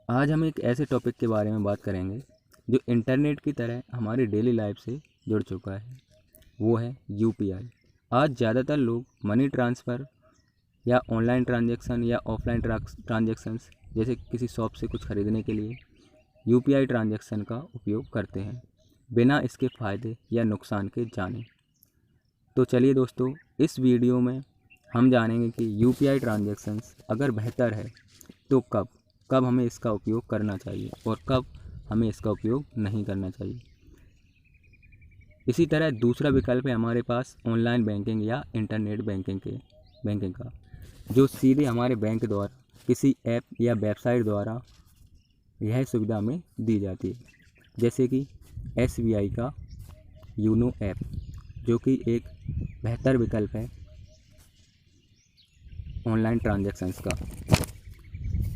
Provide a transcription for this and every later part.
आज हम एक ऐसे टॉपिक के बारे में बात करेंगे जो इंटरनेट की तरह हमारी डेली लाइफ से जुड़ चुका है। वो है यूपीआई। आज ज़्यादातर लोग मनी ट्रांसफ़र या ऑनलाइन ट्रांजैक्शन या ऑफलाइन ट्रांजैक्शंस जैसे किसी शॉप से कुछ ख़रीदने के लिए यूपीआई ट्रांजैक्शन का उपयोग करते हैं, बिना इसके फ़ायदे या नुकसान के जाने। तो चलिए दोस्तों, इस वीडियो में हम जानेंगे कि यूपीआई ट्रांजैक्शंस अगर बेहतर है तो कब कब हमें इसका उपयोग करना चाहिए और कब हमें इसका उपयोग नहीं करना चाहिए। इसी तरह दूसरा विकल्प है हमारे पास ऑनलाइन बैंकिंग या इंटरनेट बैंकिंग का, जो सीधे हमारे बैंक द्वारा किसी ऐप या वेबसाइट द्वारा यह सुविधा हमें दी जाती है, जैसे कि एसबीआई का यूनो ऐप, जो कि एक बेहतर विकल्प है ऑनलाइन ट्रांजैक्शंस का।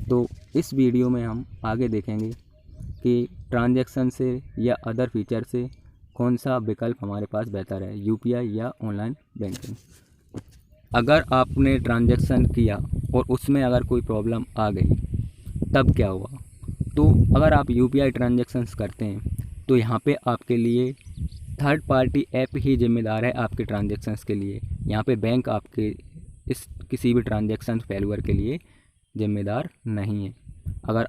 तो इस वीडियो में हम आगे देखेंगे कि ट्रांजैक्शन से या अदर फीचर से कौन सा विकल्प हमारे पास बेहतर है, यूपीआई या ऑनलाइन बैंकिंग। अगर आपने ट्रांजैक्शन किया और उसमें अगर कोई प्रॉब्लम आ गई तब क्या हुआ। तो अगर आप यूपीआई ट्रांजैक्शंस करते हैं तो यहाँ पे आपके लिए थर्ड पार्टी ऐप ही जिम्मेदार है आपके ट्रांजैक्शंस के लिए। यहाँ पे बैंक आपके इस किसी भी ट्रांजैक्शन फेल्यूर के लिए जिम्मेदार नहीं है। अगर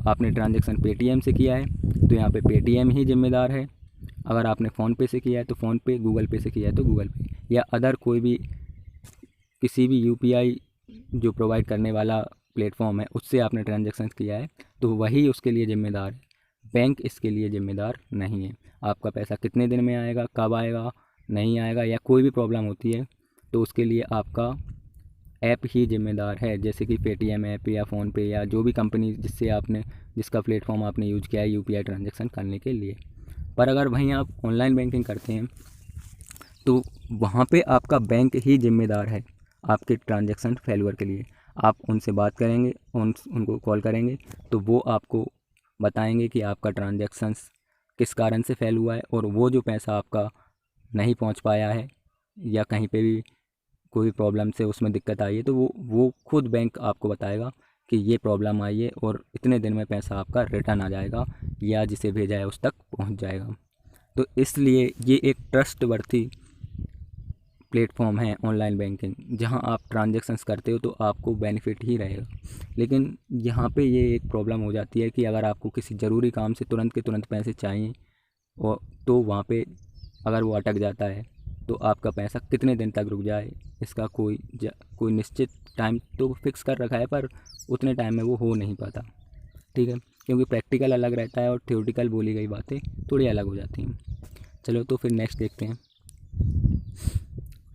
आपने ट्रांजैक्शन पेटीएम से किया है तो यहाँ पे पेटीएम ही जिम्मेदार है। अगर आपने फ़ोनपे से किया है तो फ़ोनपे, गूगल पे से किया है तो गूगल पे, या अदर कोई भी किसी भी यूपीआई जो प्रोवाइड करने वाला प्लेटफॉर्म है उससे आपने ट्रांजैक्शन किया है तो वही उसके लिए ज़िम्मेदार है। बैंक इसके लिए ज़िम्मेदार नहीं है। आपका पैसा कितने दिन में आएगा, कब आएगा, नहीं आएगा, या कोई भी प्रॉब्लम होती है तो उसके लिए आपका ऐप ही ज़िम्मेदार है, जैसे कि पेटीएम ऐप या फ़ोनपे या जो भी कंपनी जिसका प्लेटफॉर्म आपने यूज किया है यूपीआई ट्रांजैक्शन करने के लिए। पर अगर वहीं आप ऑनलाइन बैंकिंग करते हैं तो वहाँ पे आपका बैंक ही ज़िम्मेदार है आपके ट्रांजैक्शन फेल्यूर के लिए। आप उनसे बात करेंगे, उनको कॉल करेंगे तो वो आपको बताएंगे कि आपका ट्रांजैक्शंस किस कारण से फेल हुआ है, और वो जो पैसा आपका नहीं पहुँच पाया है या कहीं पे भी कोई प्रॉब्लम से उसमें दिक्कत आई है तो वो खुद बैंक आपको बताएगा कि ये प्रॉब्लम आई है और इतने दिन में पैसा आपका रिटर्न आ जाएगा या जिसे भेजा है उस तक पहुंच जाएगा। तो इसलिए ये एक ट्रस्टवर्थी प्लेटफॉर्म है ऑनलाइन बैंकिंग, जहां आप ट्रांजैक्शंस करते हो तो आपको बेनिफिट ही रहेगा। लेकिन यहाँ पे ये एक प्रॉब्लम हो जाती है कि अगर आपको किसी ज़रूरी काम से तुरंत के तुरंत पैसे चाहिए और तो वहाँ पे अगर वो अटक जाता है तो आपका पैसा कितने दिन तक रुक जाए इसका कोई निश्चित टाइम तो फिक्स कर रखा है, पर उतने टाइम में वो हो नहीं पाता। ठीक है, क्योंकि प्रैक्टिकल अलग रहता है और थ्योरेटिकल बोली गई बातें थोड़ी अलग हो जाती हैं। चलो तो फिर नेक्स्ट देखते हैं।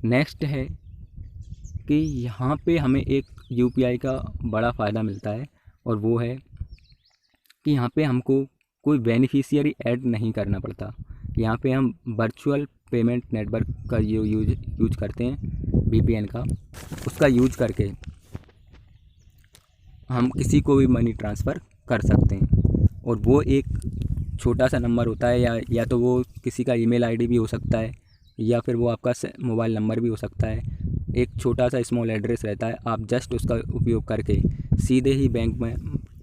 नेक्स्ट है कि यहाँ पे हमें एक यूपीआई का बड़ा फ़ायदा मिलता है, और वो है कि यहाँ पे हमको कोई बेनिफिशियरी ऐड नहीं करना पड़ता। यहाँ पे हम वर्चुअल पेमेंट नेटवर्क का यूज करते हैं, वीपीएन का, उसका यूज करके हम किसी को भी मनी ट्रांसफ़र कर सकते हैं। और वो एक छोटा सा नंबर होता है, या तो वो किसी का ईमेल आईडी भी हो सकता है, या फिर वो आपका मोबाइल नंबर भी हो सकता है। एक छोटा सा स्मॉल एड्रेस रहता है, आप जस्ट उसका उपयोग करके सीधे ही बैंक में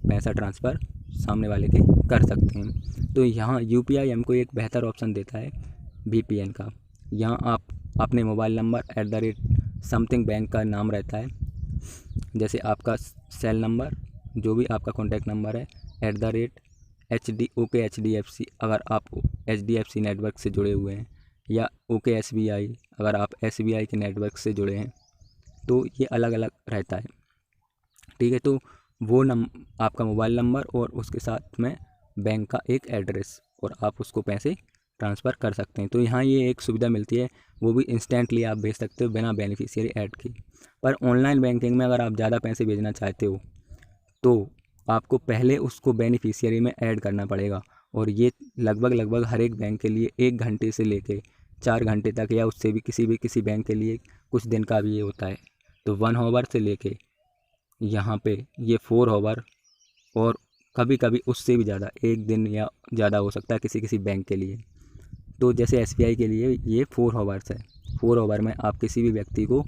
पैसा ट्रांसफ़र सामने वाले के कर सकते हैं। तो यहाँ यूपीआई हमको एक बेहतर ऑप्शन देता है वीपीएन का। यहाँ आप अपने मोबाइल नंबर @समथिंग बैंक का नाम रहता है, जैसे आपका सेल नंबर, जो भी आपका कॉन्टैक्ट नंबर है, @HDFC अगर आप HDFC नेटवर्क से जुड़े हुए हैं, या OKSBI अगर आप SBI के नेटवर्क से जुड़े हैं, तो ये अलग अलग रहता है। ठीक है, तो वो आपका मोबाइल नंबर और उसके साथ में बैंक का एक एड्रेस, और आप उसको पैसे ट्रांसफ़र कर सकते हैं। तो यहाँ ये एक सुविधा मिलती है, वो भी इंस्टेंटली आप भेज सकते हो बिना बेनिफिशियरी ऐड की। पर ऑनलाइन बैंकिंग में अगर आप ज़्यादा पैसे भेजना चाहते हो तो आपको पहले उसको बेनिफिशियरी में ऐड करना पड़ेगा, और ये लगभग हर एक बैंक के लिए 1 घंटे से लेके 4 घंटे तक, या उससे भी किसी बैंक के लिए कुछ दिन का भी ये होता है। तो 1 आवर से लेके यहाँ पे ये 4 आवर, और कभी कभी उससे भी ज़्यादा 1 दिन या ज़्यादा हो सकता है किसी बैंक के लिए। तो जैसे एसबीआई के लिए ये 4 आवर्स है। 4 आवर में आप किसी भी व्यक्ति को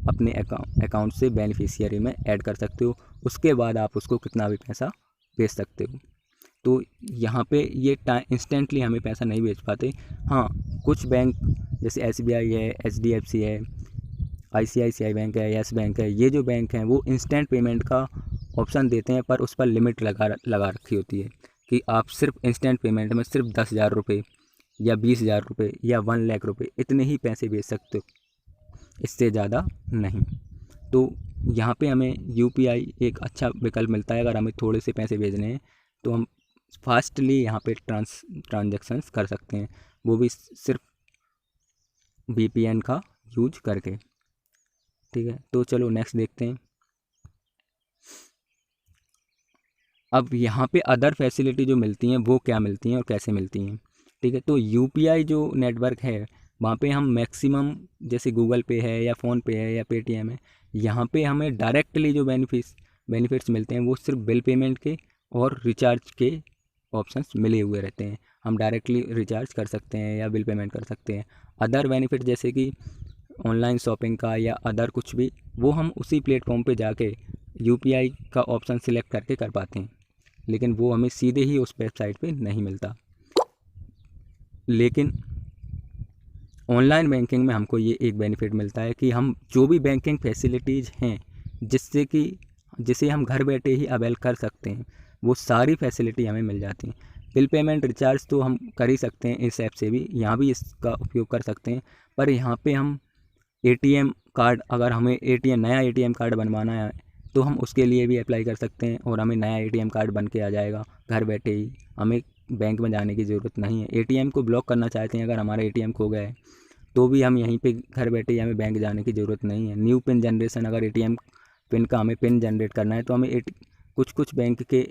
अपने अकाउंट से बेनिफिशियरी में ऐड कर सकते हो। उसके बाद आप उसको कितना भी पैसा भेज सकते हो। तो यहाँ पे ये इंस्टेंटली हमें पैसा नहीं भेज पाते। हाँ, कुछ बैंक जैसे SBI है, HDFC है, ICICI बैंक है, येस बैंक है, ये जो बैंक हैं वो इंस्टेंट पेमेंट का ऑप्शन देते हैं, पर उस पर लिमिट लगा रखी होती है कि आप सिर्फ इंस्टेंट पेमेंट में सिर्फ 10,000 रुपये या 20,000 रुपये या 1 लाख रुपये इतने ही पैसे भेज सकते हो, इससे ज़्यादा नहीं। तो यहाँ पे हमें UPI एक अच्छा विकल्प मिलता है। अगर हमें थोड़े से पैसे भेजने हैं तो हम फास्टली यहाँ पे ट्रांजैक्शंस कर सकते हैं, वो भी सिर्फ VPN का यूज करके। ठीक है, तो चलो नेक्स्ट देखते हैं। अब यहाँ पे अदर फैसिलिटी जो मिलती हैं वो क्या मिलती हैं और कैसे मिलती हैं। ठीक है, तो UPI जो नेटवर्क है वहाँ पे हम मैक्सिमम, जैसे गूगल पे है या फ़ोनपे है या पेटीएम है, यहाँ पे हमें डायरेक्टली जो बेनिफिट्स मिलते हैं वो सिर्फ बिल पेमेंट के और रिचार्ज के ऑप्शंस मिले हुए रहते हैं। हम डायरेक्टली रिचार्ज कर सकते हैं या बिल पेमेंट कर सकते हैं। अदर बेनिफिट जैसे कि ऑनलाइन शॉपिंग का या अदर कुछ भी, वो हम उसी प्लेटफॉर्म पे जाके UPI का ऑप्शन सिलेक्ट करके कर पाते हैं, लेकिन वो हमें सीधे ही उस वेबसाइट पे नहीं मिलता। लेकिन ऑनलाइन बैंकिंग में हमको ये एक बेनिफिट मिलता है कि हम जो भी बैंकिंग फैसिलिटीज़ हैं जिसे हम घर बैठे ही अवेल कर सकते हैं, वो सारी फैसिलिटी हमें मिल जाती हैं। बिल पेमेंट रिचार्ज तो हम कर ही सकते हैं इस ऐप से भी, यहाँ भी इसका उपयोग कर सकते हैं। पर यहाँ पे हम ATM कार्ड, अगर हमें नया ATM कार्ड बनवाना है तो हम उसके लिए भी अप्लाई कर सकते हैं और हमें नया ATM कार्ड बन के आ जाएगा घर बैठे ही। हमें बैंक में जाने की ज़रूरत नहीं है। ATM को ब्लॉक करना चाहते हैं, अगर हमारा ATM खो गया है तो भी हम यहीं पे घर बैठे ही, हमें बैंक जाने की ज़रूरत नहीं है। न्यू पिन जनरेशन, अगर ATM पिन का हमें पिन जनरेट करना है तो हमें कुछ बैंक के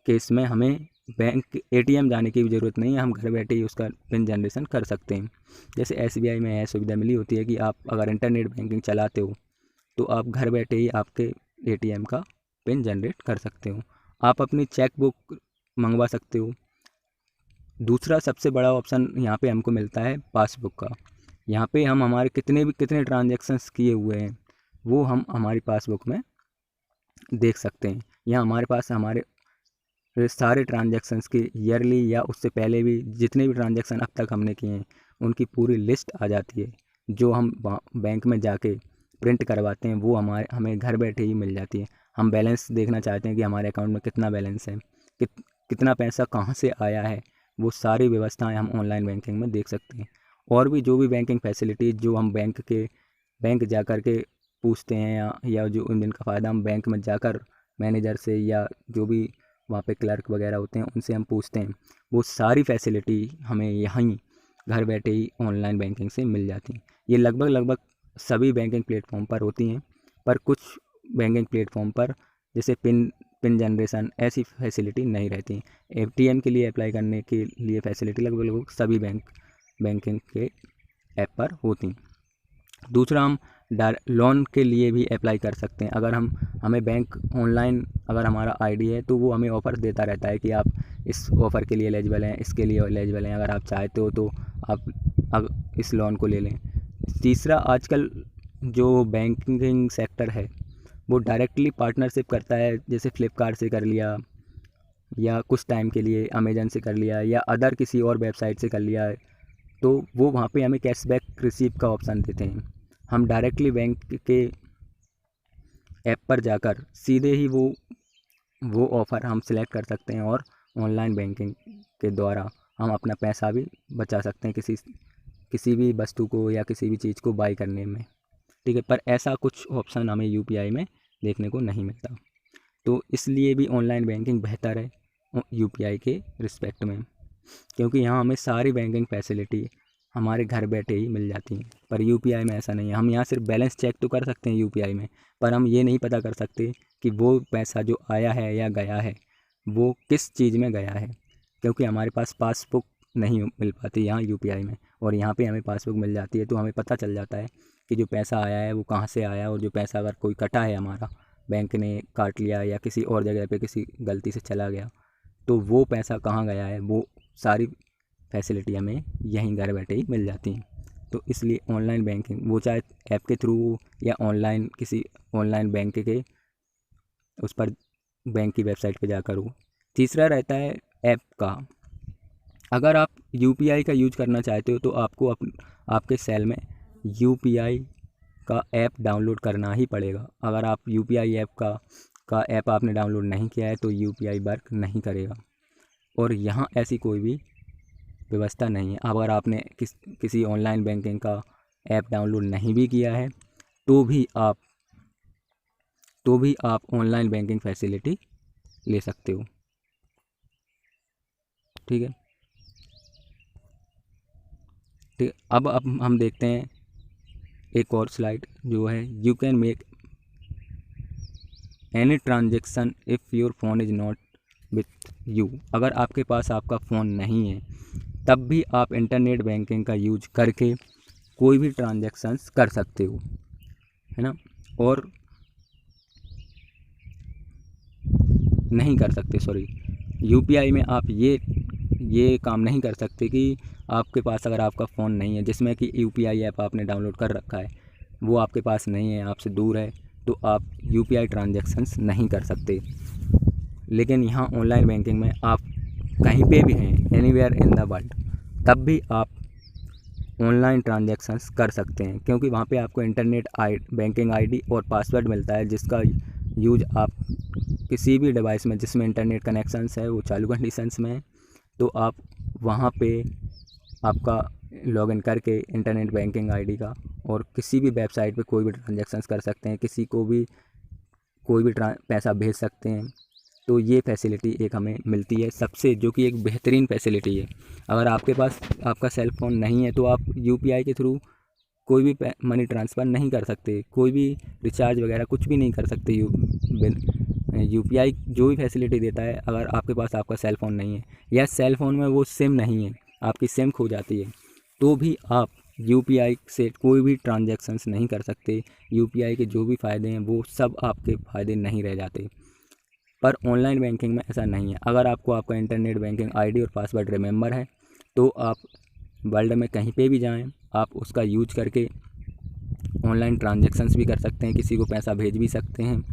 केस में हमें बैंक ATM जाने की भी ज़रूरत नहीं है, हम घर बैठे ही उसका पिन जनरेशन कर सकते हैं। जैसे SBI में यह सुविधा मिली होती है कि आप अगर इंटरनेट बैंकिंग चलाते हो तो आप घर बैठे ही आपके ATM का पिन जनरेट कर सकते हो। आप अपनी चेक बुक मंगवा सकते हो। दूसरा सबसे बड़ा ऑप्शन यहाँ पे हमको मिलता है पासबुक का। यहाँ पे हम हमारे कितने ट्रांजैक्शंस किए हुए हैं वो हम हमारी पासबुक में देख सकते हैं। यहाँ हमारे पास हमारे सारे ट्रांजैक्शंस की ईयरली या उससे पहले भी जितने भी ट्रांजैक्शन अब तक हमने किए हैं उनकी पूरी लिस्ट आ जाती है, जो हम बैंक में जाके प्रिंट करवाते हैं वो हमें घर बैठे ही मिल जाती है। हम बैलेंस देखना चाहते हैं कि हमारे अकाउंट में कितना बैलेंस है, कितना पैसा कहाँ से आया है, वो सारी व्यवस्थाएं हम ऑनलाइन बैंकिंग में देख सकते हैं। और भी जो भी बैंकिंग फैसिलिटीज़ जो हम बैंक जा कर के पूछते हैं या जो उन दिन का फ़ायदा हम बैंक में जाकर मैनेजर से या जो भी वहाँ पे क्लर्क वगैरह होते हैं उनसे हम पूछते हैं, वो सारी फैसिलिटी हमें यहीं घर बैठे ही ऑनलाइन बैंकिंग से मिल जाती हैं। ये लगभग सभी बैंकिंग प्लेटफॉर्म पर होती हैं, पर कुछ बैंकिंग प्लेटफॉर्म पर जैसे पिन जनरेशन ऐसी फैसिलिटी नहीं रहती। ATM के लिए अप्लाई करने के लिए फैसिलिटी लगभग सभी बैंकिंग के ऐप पर होती हैं। दूसरा, हम लोन के लिए भी अप्लाई कर सकते हैं। अगर हमें बैंक ऑनलाइन अगर हमारा ID है तो वो हमें ऑफ़र देता रहता है कि आप इस ऑफ़र के लिए एलिजिबल हैं, इसके लिए एलिजिबल हैं, अगर आप चाहते हो तो आप इस लोन को ले लें। तीसरा, आजकल जो बैंकिंग सेक्टर है वो डायरेक्टली पार्टनरशिप करता है, जैसे फ्लिपकार्ट से कर लिया या कुछ टाइम के लिए अमेजन से कर लिया या अदर किसी और वेबसाइट से कर लिया है, तो वो वहाँ पे हमें कैशबैक रिसीव का ऑप्शन देते हैं। हम डायरेक्टली बैंक के ऐप पर जाकर सीधे ही वो ऑफ़र हम सिलेक्ट कर सकते हैं और ऑनलाइन बैंकिंग के द्वारा हम अपना पैसा भी बचा सकते हैं किसी भी वस्तु को या किसी भी चीज़ को बाई करने में। ठीक है, पर ऐसा कुछ ऑप्शन हमें UPI में देखने को नहीं मिलता, तो इसलिए भी ऑनलाइन बैंकिंग बेहतर है UPI के रिस्पेक्ट में, क्योंकि यहाँ हमें सारी बैंकिंग फैसिलिटी हमारे घर बैठे ही मिल जाती हैं। पर UPI में ऐसा नहीं है। हम यहाँ सिर्फ बैलेंस चेक तो कर सकते हैं UPI में, पर हम ये नहीं पता कर सकते कि वो पैसा जो आया है या गया है वो किस चीज़ में गया है, क्योंकि हमारे पास पासबुक नहीं मिल पाती यहाँ UPI में, और यहाँ पे हमें पासबुक मिल जाती है तो हमें पता चल जाता है कि जो पैसा आया है वो कहाँ से आया, और जो पैसा अगर कोई कटा है हमारा, बैंक ने काट लिया या किसी और जगह पे किसी गलती से चला गया, तो वो पैसा कहाँ गया है, वो सारी फैसिलिटी हमें यहीं घर बैठे ही मिल जाती हैं। तो इसलिए ऑनलाइन बैंकिंग, वो चाहे ऐप के थ्रू या किसी ऑनलाइन बैंक के उस पर बैंक की वेबसाइट पे जाकर हो। तीसरा रहता है ऐप का। अगर आप यूपीआई का यूज करना चाहते हो तो आपको आपके सेल में यूपीआई का ऐप डाउनलोड करना ही पड़ेगा। अगर आप यूपीआई ऐप का ऐप आपने डाउनलोड नहीं किया है तो यूपीआई वर्क नहीं करेगा। और यहाँ ऐसी कोई भी व्यवस्था नहीं है। अगर आपने किसी ऑनलाइन बैंकिंग का ऐप डाउनलोड नहीं भी किया है तो भी आप ऑनलाइन बैंकिंग फैसिलिटी ले सकते हो। ठीक है, ठीक। अब हम देखते हैं एक और स्लाइड जो है, you can make any transaction if your phone is not with you. अगर आपके पास आपका फ़ोन नहीं है तब भी आप इंटरनेट बैंकिंग का यूज करके कोई भी ट्रांजेक्शन्स कर सकते हो, है ना। और नहीं कर सकते, सॉरी, यूपीआई में आप ये काम नहीं कर सकते कि आपके पास अगर आपका फ़ोन नहीं है जिसमें कि यूपीआई ऐप आपने डाउनलोड कर रखा है, वो आपके पास नहीं है, आपसे दूर है, तो आप यूपीआई ट्रांजैक्शंस नहीं कर सकते। लेकिन यहाँ ऑनलाइन बैंकिंग में आप कहीं पे भी हैं, एनीवेयर इन द वर्ल्ड, तब भी आप ऑनलाइन ट्रांजैक्शंस कर सकते हैं, क्योंकि वहाँ पे आपको इंटरनेट बैंकिंग आईडी और पासवर्ड मिलता है जिसका यूज आप किसी भी डिवाइस में जिसमें इंटरनेट कनेक्शंस है वो चालू कंडीशंस में है तो आप वहाँ पे आपका लॉगिन करके इंटरनेट बैंकिंग आईडी का और किसी भी वेबसाइट पे कोई भी ट्रांजैक्शंस कर सकते हैं, किसी को भी कोई भी पैसा भेज सकते हैं। तो ये फैसिलिटी एक हमें मिलती है सबसे, जो कि एक बेहतरीन फैसिलिटी है। अगर आपके पास आपका सेल फ़ोन नहीं है तो आप यूपीआई के थ्रू कोई भी मनी ट्रांसफ़र नहीं कर सकते, कोई भी रिचार्ज वगैरह कुछ भी नहीं कर सकते। यूपीआई जो भी फैसिलिटी देता है, अगर आपके पास आपका सेल फ़ोन नहीं है या सेल फ़ोन में वो सिम नहीं है, आपकी सिम खो जाती है, तो भी आप यूपीआई से कोई भी ट्रांजैक्शंस नहीं कर सकते। यूपीआई के जो भी फ़ायदे हैं वो सब आपके फ़ायदे नहीं रह जाते। पर ऑनलाइन बैंकिंग में ऐसा नहीं है। अगर आपको आपका इंटरनेट बैंकिंग आईडी और पासवर्ड रिमेंबर है तो आप वर्ल्ड में कहीं पे भी जाएं, आप उसका यूज करके ऑनलाइन ट्रांजैक्शंस भी कर सकते हैं, किसी को पैसा भेज भी सकते हैं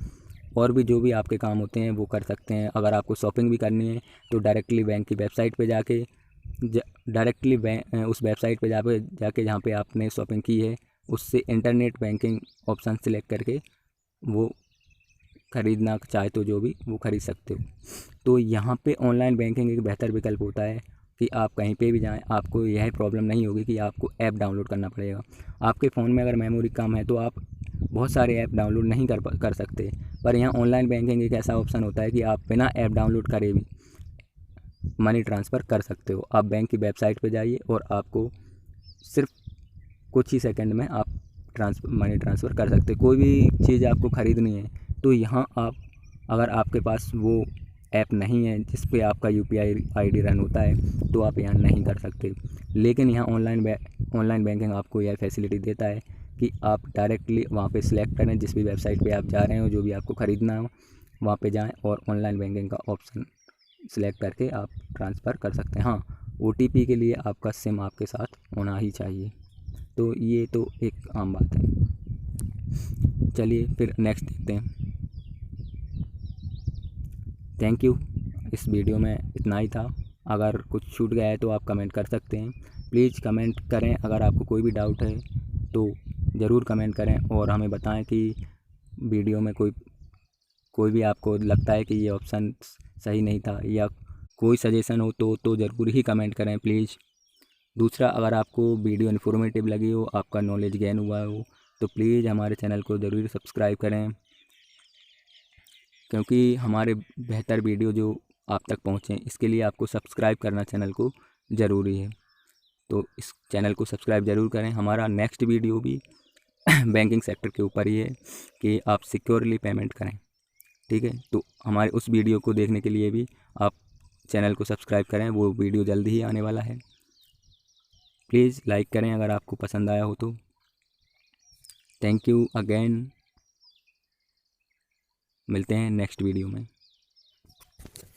और भी जो भी आपके काम होते हैं वो कर सकते हैं। अगर आपको शॉपिंग भी करनी है तो डायरेक्टली बैंक की वेबसाइट पे जाके डायरेक्टली उस वेबसाइट पे जाके जहाँ पे आपने शॉपिंग की है उससे इंटरनेट बैंकिंग ऑप्शन सेलेक्ट करके वो ख़रीदना चाहे तो जो भी वो ख़रीद सकते हो। तो यहाँ पे ऑनलाइन बैंकिंग एक बेहतर विकल्प होता है कि आप कहीं पे भी जाएं, आपको यह प्रॉब्लम नहीं होगी कि आपको ऐप डाउनलोड करना पड़ेगा। आपके फ़ोन में अगर मेमोरी कम है तो आप बहुत सारे ऐप डाउनलोड नहीं कर सकते, पर यहाँ ऑनलाइन बैंकिंग एक ऐसा ऑप्शन होता है कि आप बिना ऐप डाउनलोड करे भी मनी ट्रांसफ़र कर सकते हो। आप बैंक की वेबसाइट पे जाइए और आपको सिर्फ कुछ ही सेकंड में आप मनी ट्रांसफ़र कर सकते हो। कोई भी चीज़ आपको ख़रीदनी है तो यहाँ आप, अगर आपके पास वो ऐप नहीं है जिस पे आपका यूपीआई आईडी रन होता है तो आप यहाँ नहीं कर सकते। लेकिन यहाँ ऑनलाइन बैंकिंग आपको यह फैसिलिटी देता है कि आप डायरेक्टली वहाँ पे सिलेक्ट करें, जिस भी वेबसाइट पे आप जा रहे हो, जो भी आपको ख़रीदना हो वहाँ पे जाएं और ऑनलाइन बैंकिंग का ऑप्शन सिलेक्ट करके आप ट्रांसफ़र कर सकते हैं। हाँ, ओटीपी के लिए आपका सिम आपके साथ होना ही चाहिए। तो ये तो एक आम बात है। चलिए फिर नेक्स्ट देखते हैं। Thank you. इस वीडियो में इतना ही था। अगर कुछ छूट गया है तो आप कमेंट कर सकते हैं। प्लीज़ कमेंट करें। अगर आपको कोई भी डाउट है तो ज़रूर कमेंट करें और हमें बताएं कि वीडियो में कोई भी आपको लगता है कि ये ऑप्शन सही नहीं था या कोई सजेशन हो तो ज़रूर ही कमेंट करें प्लीज़। दूसरा, अगर आपको वीडियो इन्फॉर्मेटिव लगी हो, आपका नॉलेज गेन हुआ हो, तो प्लीज़ हमारे चैनल को ज़रूर सब्सक्राइब करें, क्योंकि हमारे बेहतर वीडियो जो आप तक पहुँचें इसके लिए आपको सब्सक्राइब करना चैनल को ज़रूरी है। तो इस चैनल को सब्सक्राइब ज़रूर करें। हमारा नेक्स्ट वीडियो भी बैंकिंग सेक्टर के ऊपर ही है कि आप सिक्योरली पेमेंट करें। ठीक है, तो हमारे उस वीडियो को देखने के लिए भी आप चैनल को सब्सक्राइब करें, वो वीडियो जल्दी ही आने वाला है। प्लीज़ लाइक करें अगर आपको पसंद आया हो तो। Thank you again. मिलते हैं नेक्स्ट वीडियो में।